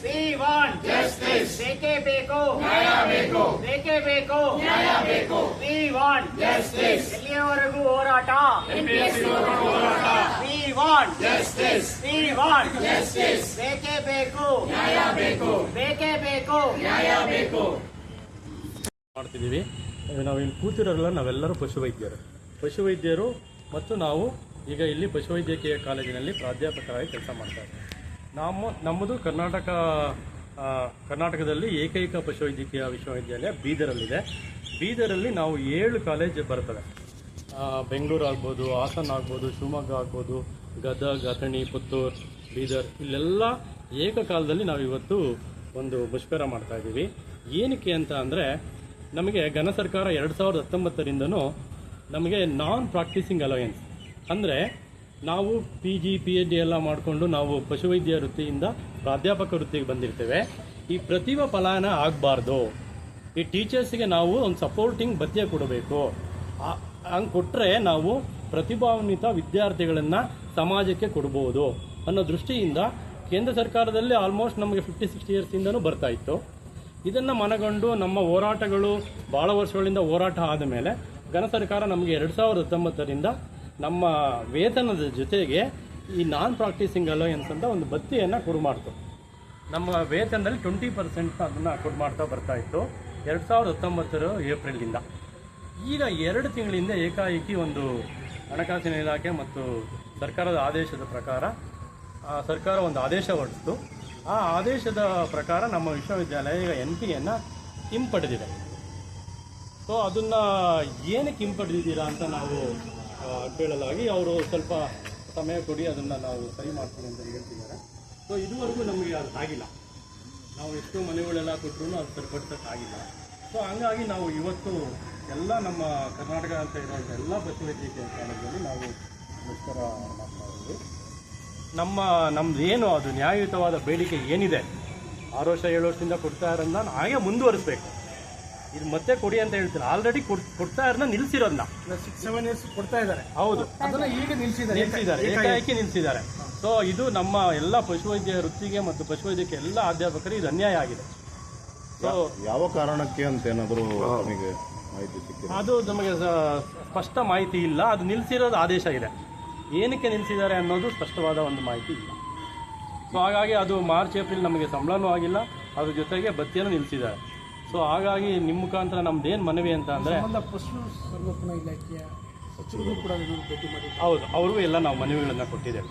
We want justice. ಬೇಕೇ ಬೇಕು ನ್ಯಾಯ ಬೇಕು. ಬೇಕೇ ಬೇಕು ನ್ಯಾಯ ಬೇಕು. We want justice. ಎಲ್ಲಿಯವರೆಗೂ ಹೋರಾಟ MPSC ಹೋರಾಟ. We want justice. We want justice. ಬೇಕೇ ಬೇಕು ನ್ಯಾಯ ಬೇಕು. ಬೇಕೇ ಬೇಕು ನ್ಯಾಯ ಬೇಕು. ಮಾಡ್ತಿದ್ದೀವಿ. ನಾವಿಲ್ಲಿ ಕೂತಿರೋಲ್ಲ, ನಾವೆಲ್ಲರೂ ಪಶುವೈದ್ಯರು ಮತ್ತು ನಾವು ಈಗ ಇಲ್ಲಿ ಪಶುವೈದ್ಯಕೀಯ ಕಾಲೇಜಿನಲ್ಲಿ ಪ್ರಾಧ್ಯಾಪಕರಾಗಿ ಕೆಲಸ ಮಾಡ್ತಾ ಇದ್ದೀವಿ. ನಮ್ಮದು ಕರ್ನಾಟಕದಲ್ಲಿ ಏಕೈಕ ಪಶುವೈದ್ಯಕೀಯ ವಿಶ್ವವಿದ್ಯಾಲಯ ಬೀದರಲ್ಲಿದೆ. ಬೀದರಲ್ಲಿ ನಾವು 7 ಕಾಲೇಜ್ ಬರ್ತದೆ. ಬೆಂಗಳೂರು ಆಗ್ಬೋದು, ಹಾಸನ ಆಗ್ಬೋದು, ಶಿವಮೊಗ್ಗ ಆಗ್ಬೋದು, ಗದಗ, ಅಥಣಿ, ಪುತ್ತೂರು, ಬೀದರ್, ಇಲ್ಲೆಲ್ಲ ಏಕಕಾಲದಲ್ಲಿ ನಾವು ಇವತ್ತು ಒಂದು ಮುಷ್ಕರ ಮಾಡ್ತಾ ಇದ್ದೀವಿ. ಏನಕ್ಕೆ ಅಂತ ಅಂದರೆ, ನಮಗೆ ಘನ ಸರ್ಕಾರ 2019ರಿಂದನೂ ನಮಗೆ ನಾನ್ ಪ್ರಾಕ್ಟೀಸಿಂಗ್ ಅಲೋಯನ್ಸ್ ಅಂದರೆ ನಾವು PG PhD ಎಲ್ಲ ಮಾಡಿಕೊಂಡು ನಾವು ಪಶುವೈದ್ಯ ವೃತ್ತಿಯಿಂದ ಪ್ರಾಧ್ಯಾಪಕ ವೃತ್ತಿಗೆ ಬಂದಿರ್ತೇವೆ. ಈ ಪ್ರತಿಭಾ ಫಲಾನ ಆಗಬಾರ್ದು. ಈ ಟೀಚರ್ಸ್ಗೆ ನಾವು ಒಂದು ಸಪೋರ್ಟಿಂಗ್ ಭತ್ಯೆ ಕೊಡಬೇಕು. ಹಂಗೆ ಕೊಟ್ಟರೆ ನಾವು ಪ್ರತಿಭಾನ್ವಿತ ವಿದ್ಯಾರ್ಥಿಗಳನ್ನು ಸಮಾಜಕ್ಕೆ ಕೊಡ್ಬೋದು ಅನ್ನೋ ದೃಷ್ಟಿಯಿಂದ ಕೇಂದ್ರ ಸರ್ಕಾರದಲ್ಲಿ ಆಲ್ಮೋಸ್ಟ್ ನಮಗೆ 50-60 ಇಯರ್ಸಿಂದನೂ ಬರ್ತಾ ಇತ್ತು. ಇದನ್ನು ಮನಗಂಡು ನಮ್ಮ ಹೋರಾಟಗಳು ಭಾಳ ವರ್ಷಗಳಿಂದ ಹೋರಾಟ ಆದ ಮೇಲೆ ಘನ ಸರ್ಕಾರ ನಮಗೆ 2019ರಿಂದ ನಮ್ಮ ವೇತನದ ಜೊತೆಗೆ ಈ ನಾನ್ ಪ್ರಾಕ್ಟೀಸಿಂಗ್ ಅಲೋಯನ್ಸ್ ಅಂತ ಒಂದು ಭತ್ಯೆಯನ್ನು ಕೊಡು ಮಾಡ್ತು. ನಮ್ಮ ವೇತನದಲ್ಲಿ 20% ಅದನ್ನು ಕೊಡು ಮಾಡ್ತಾ ಬರ್ತಾ ಇತ್ತು 2019 ಏಪ್ರಿಲಿಂದ. ಈಗ 2 ತಿಂಗಳಿಂದ ಏಕಾಏಕಿ ಒಂದು ಹಣಕಾಸಿನ ಇಲಾಖೆ ಮತ್ತು ಸರ್ಕಾರದ ಆದೇಶದ ಪ್ರಕಾರ ಸರ್ಕಾರ ಒಂದು ಆದೇಶ ಹೊರಡಿಸಿತು. ಆ ಆದೇಶದ ಪ್ರಕಾರ ನಮ್ಮ ವಿಶ್ವವಿದ್ಯಾಲಯ ಈಗ NPಯನ್ನು ಹಿಂಪಡೆದಿದೆ. ಸೊ ಅದನ್ನು ಏನಕ್ಕೆ ಹಿಂಪಡೆದಿದ್ದೀರಾ ಅಂತ ನಾವು ಕೇಳಲಾಗಿ ಅವರು ಸ್ವಲ್ಪ ಸಮಯ ಕೊಡಿ, ಅದನ್ನು ನಾವು ಸರಿ ಮಾಡ್ತೀವಿ ಅಂತ ಹೇಳ್ತಿದ್ದಾರೆ. ಸೊ ಇದುವರೆಗೂ ನಮಗೆ ಅದು ಆಗಿಲ್ಲ. ನಾವು ಎಷ್ಟು ಮನೆಗಳೆಲ್ಲ ಕೊಟ್ಟರು ಅದು ಸರಿಪಡಿಸೋಕ್ಕಾಗಿಲ್ಲ. ಸೊ ಹಂಗಾಗಿ ನಾವು ಇವತ್ತು ಎಲ್ಲ ನಮ್ಮ ಕರ್ನಾಟಕ ಅಂತ ಇರುವಂಥ ಎಲ್ಲ ಪಶುವೈದ್ಯಕೀಯ ಕಾಲೇಜಲ್ಲಿ ನಾವು ಮುಷ್ಕರ ಮಾಡ್ತಾ ಇದ್ದೀವಿ. ನಮ್ದು ಏನು ಅದು ನ್ಯಾಯಯುತವಾದ ಬೇಡಿಕೆ ಏನಿದೆ, 6 ವರ್ಷ 7 ವರ್ಷದಿಂದ ಕೊಡ್ತಾ ಇರೋದನ್ನ ಹಾಗೆ ಮುಂದುವರಿಸಬೇಕು. ಇದು ಮತ್ತೆ ಕೊಡಿ ಅಂತ ಹೇಳ್ತಾರೆ. ಆಲ್ರೆಡಿ ಕೊಡ್ತಾ ಇರೋದನ್ನ ನಿಲ್ಲಿಸಿರೋದನ್ನ 6-7 ಇಯರ್ಸ್ ಕೊಡ್ತಾ ಇದ್ದಾರೆ. ಹೌದು, ಅದನ್ನ ಈಗ ನಿಲ್ಲಿಸಿದ್ದಾರೆ, ಏಕಾಏಕಿ ನಿಲ್ಲಿಸಿದ್ದಾರೆ. ಸೊ ಇದು ನಮ್ಮ ಎಲ್ಲ ಪಶುವೈದ್ಯ ವೃತ್ತಿಗೆ ಮತ್ತು ಪಶುವೈದ್ಯಕ್ಕೆ ಎಲ್ಲ ಅಧ್ಯಾಪಕರಿಗೆ ಇದು ಅನ್ಯಾಯ ಆಗಿದೆ. ಸೊ ಯಾವ ಕಾರಣಕ್ಕೆ ಅಂತ ಏನಾದರೂ ನಮಗೆ ಮಾಹಿತಿ ಸಿಕ್ಕಿದೆ? ಅದು ನಮಗೆ ಸ್ಪಷ್ಟ ಮಾಹಿತಿ ಇಲ್ಲ. ಅದು ನಿಲ್ಲಿಸಿರೋದು ಆದೇಶ ಇದೆ. ಏನಕ್ಕೆ ನಿಲ್ಲಿಸಿದ್ದಾರೆ ಅನ್ನೋದು ಸ್ಪಷ್ಟವಾದ ಒಂದು ಮಾಹಿತಿ ಇಲ್ಲ. ಸೊ ಹಾಗಾಗಿ ಅದು ಮಾರ್ಚ್ ಏಪ್ರಿಲ್ ನಮಗೆ ಸಂಬಳನೂ ಆಗಿಲ್ಲ, ಅದ್ರ ಜೊತೆಗೆ ಭತ್ಯೆನೂ ನಿಲ್ಲಿಸಿದ್ದಾರೆ. ಸೊ ಹಾಗಾಗಿ ನಿಮ್ಮ ಮುಖಾಂತರ ನಮ್ದೇನು ಮನವಿ ಅಂತ ಅಂದರೆ, ಪಶು ಸಂಗೋಪನಾ ಇಲಾಖೆಯ ಸಚಿವರು ಕೂಡ ಭೇಟಿ ಮಾಡಿ, ಹೌದು, ಅವ್ರಿಗೂ ಎಲ್ಲ ನಾವು ಮನವಿಗಳನ್ನು ಕೊಟ್ಟಿದ್ದೇವೆ.